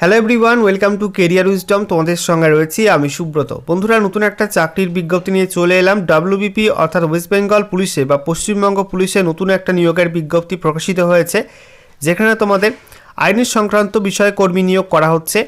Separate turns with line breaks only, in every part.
Hello everyone, welcome to career wisdom. তোমাদের সঙ্গে রয়েছি আমি সুব্রত। বন্ধুরা, নতুন একটা চাকরির বিজ্ঞপ্তি নিয়ে চলে এলাম। ডাব্লিউবিপি অর্থাৎ ওয়েস্ট বেঙ্গল পুলিশে বা পশ্চিমবঙ্গ পুলিশে নতুন একটা নিয়োগের বিজ্ঞপ্তি প্রকাশিত হয়েছে, যেখানে তোমাদের আইনের সংক্রান্ত বিষয়ে কর্মী নিয়োগ করা হচ্ছে।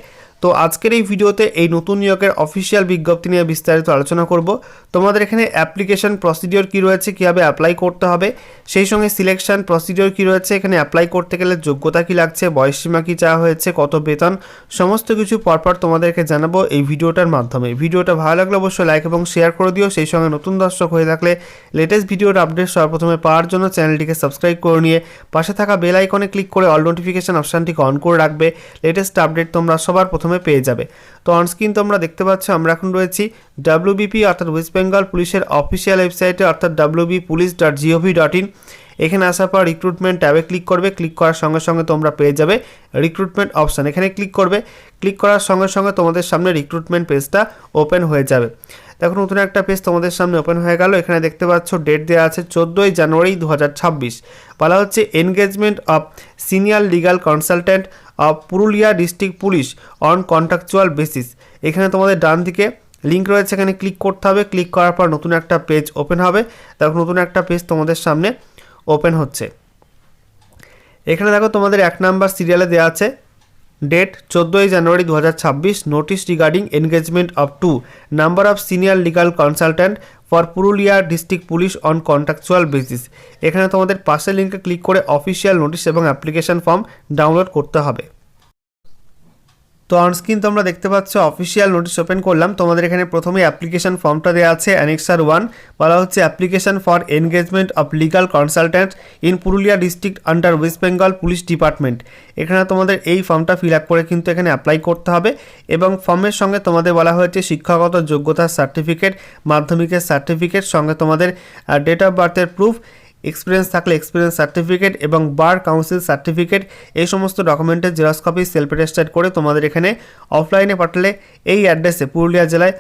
তো আজকের এই ভিডিওতে এই নতুন নিয়োগের অফিসিয়াল বিজ্ঞপ্তি নিয়ে বিস্তারিত আলোচনা করব। তোমাদের এখানে অ্যাপ্লিকেশন প্রসিডিওর কী রয়েছে, কীভাবে অ্যাপ্লাই করতে হবে, সেই সঙ্গে সিলেকশন প্রসিডিওর কী রয়েছে, এখানে অ্যাপ্লাই করতে গেলে যোগ্যতা কী লাগছে, বয়সসীমা কী চাওয়া হয়েছে, কত বেতন, সমস্ত কিছু পরপর তোমাদেরকে জানাবো এই ভিডিওটার মাধ্যমে। ভিডিওটা ভালো লাগলে অবশ্যই লাইক এবং শেয়ার করে দিও। সেই সঙ্গে নতুন দর্শক হয়ে থাকলে লেটেস্ট ভিডিওর আপডেট সর্বপ্রথমে পাওয়ার জন্য চ্যানেলটিকে সাবস্ক্রাইব করে নিয়ে পাশে থাকা বেল আইকনে ক্লিক করে অল নোটিফিকেশন অপশানটিকে অন করে রাখবে। লেটেস্ট আপডেট তোমরা সবার প্রথমে পেয়ে যাবে। তো অনস্ক্রিন তোমরা দেখতে পাচ্ছ আমরা এখন রয়েছি ডাব্লিউবিপি অর্থাৎ ওয়েস্ট বেঙ্গল পুলিশের অফিসিয়াল ওয়েবসাইটে অর্থাৎ wbpolice.gov.in। এখানে আসার পর রিক্রুটমেন্ট ট্যাবে ক্লিক করবে। ক্লিক করার সঙ্গে সঙ্গে তোমরা পেয়ে যাবে রিক্রুটমেন্ট অপশান। এখানে ক্লিক করবে। ক্লিক করার সঙ্গে সঙ্গে তোমাদের সামনে রিক্রুটমেন্ট পেজটা ওপেন হয়ে যাবে। দেখো নতুন একটা পেজ তোমাদের সামনে ওপেন হয়ে গেল। এখানে দেখতে পাচ্ছ ডেট দেওয়া আছে 14ই জানুয়ারি 2026। বলা হচ্ছে engagement of senior legal consultant of Purulia district police on contractual basis. এখানে তোমাদের ডান দিকে লিঙ্ক রয়েছে, এখানে ক্লিক করতে হবে। ক্লিক করার পর নতুন একটা পেজ ওপেন হবে। দেখো নতুন একটা পেজ তোমাদের সামনে ওপেন হচ্ছে। এখানে দেখো তোমাদের 1 নাম্বার সিরিয়ালে দেওয়া আছে ডেট 14ই January 2026, notice regarding engagement of 2 number of senior legal consultant for Purulia district police on contractual basis. এখানে তোমাদের পাশের লিঙ্কে ক্লিক করে অফিসিয়াল নোটিশ এবং অ্যাপ্লিকেশন ফর্ম ডাউনলোড করতে হবে। তো অনস্ক্রিন তোমরা দেখতে পাচ্ছ অফিসিয়াল নোটিশ ওপেন করলাম। তোমাদের এখানে প্রথমে অ্যাপ্লিকেশন ফর্মটা দেওয়া আছে অ্যানেক্সার 1। বলা হচ্ছে application for engagement of legal consultant in Purulia district under West Bengal police department. এখানে তোমাদের এই ফর্মটা ফিল আপ করে কিন্তু এখানে অ্যাপ্লাই করতে হবে এবং ফর্মের সঙ্গে তোমাদের বলা হয়েছে শিক্ষাগত যোগ্যতার সার্টিফিকেট, মাধ্যমিকের সার্টিফিকেট, সঙ্গে তোমাদের ডেট অফ বার্থের প্রুফ, এক্সপিরিয়েন্স থাকলে এক্সপিরিয়েন্স সার্টিফিকেট এবং বার কাউন্সিল সার্টিফিকেট, এই সমস্ত ডকুমেন্টের জেরক্স কপি সেলফ অ্যাটেস্টেড করে তোমাদের এখানে অফলাইনে পাঠালে এই অ্যাড্রেসে পুরুলিয়া জেলায়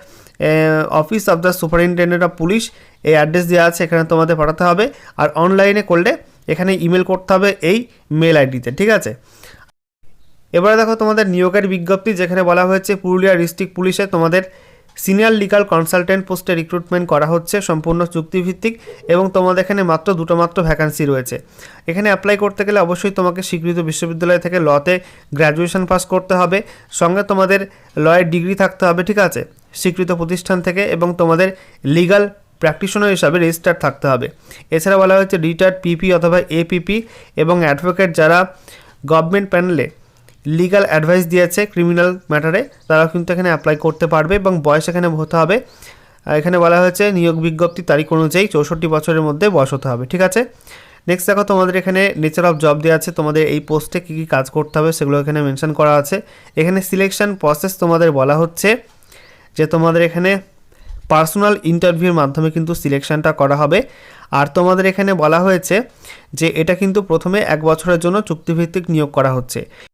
office of the superintendent of police এই অ্যাড্রেস দেওয়া আছে, এখানে তোমাদের পাঠাতে হবে। আর অনলাইনে করলে এখানে ইমেল করতে হবে এই মেল আইডিতে, ঠিক আছে। এবারে দেখো তোমাদের নিয়োগের বিজ্ঞপ্তি, যেখানে বলা হয়েছে পুরুলিয়া ডিস্ট্রিক্ট পুলিশে তোমাদের সিনিয়র লিগাল কনসালটেন্ট পোস্টে রিক্রুটমেন্ট করা হচ্ছে সম্পূর্ণ চুক্তিভিত্তিক এবং তোমাদের এখানে মাত্র দুটো ভ্যাকান্সি রয়েছে। এখানে অ্যাপ্লাই করতে গেলে অবশ্যই তোমাকে স্বীকৃত বিশ্ববিদ্যালয় থেকে লতে গ্র্যাজুয়েশন পাস করতে হবে, সঙ্গে তোমাদের লয়ের ডিগ্রি থাকতে হবে, ঠিক আছে, স্বীকৃত প্রতিষ্ঠান থেকে, এবং তোমাদের লিগাল প্র্যাকটিশনার হিসাবে রেজিস্টার থাকতে হবে। এছাড়া বলা হয়েছে রিটায়ার্ড পিপি অথবা এপিপি এবং অ্যাডভোকেট যারা গভর্নমেন্ট প্যানেলে লিগাল অ্যাডভাইস দিয়েছে ক্রিমিনাল ম্যাটারে, তারাও কিন্তু এখানে অ্যাপ্লাই করতে পারবে এবং বয়স এখানে হতে হবে। এখানে বলা হয়েছে নিয়োগ বিজ্ঞপ্তি তারিখ অনুযায়ী 64 বছরের মধ্যে বয়স হতে হবে, ঠিক আছে। নেক্সট দেখো তোমাদের এখানে নেচার অফ জব দেওয়া আছে, তোমাদের এই পোস্টে কী কী কাজ করতে হবে সেগুলো এখানে মেনশন করা আছে। এখানে সিলেকশন প্রসেস তোমাদের বলা হচ্ছে যে তোমাদের এখানে পার্সোনাল ইন্টারভিউর মাধ্যমে কিন্তু সিলেকশনটা করা হবে। আর তোমাদের এখানে বলা হয়েছে যে এটা কিন্তু প্রথমে 1 বছরের জন্য চুক্তিভিত্তিক নিয়োগ করা হচ্ছে।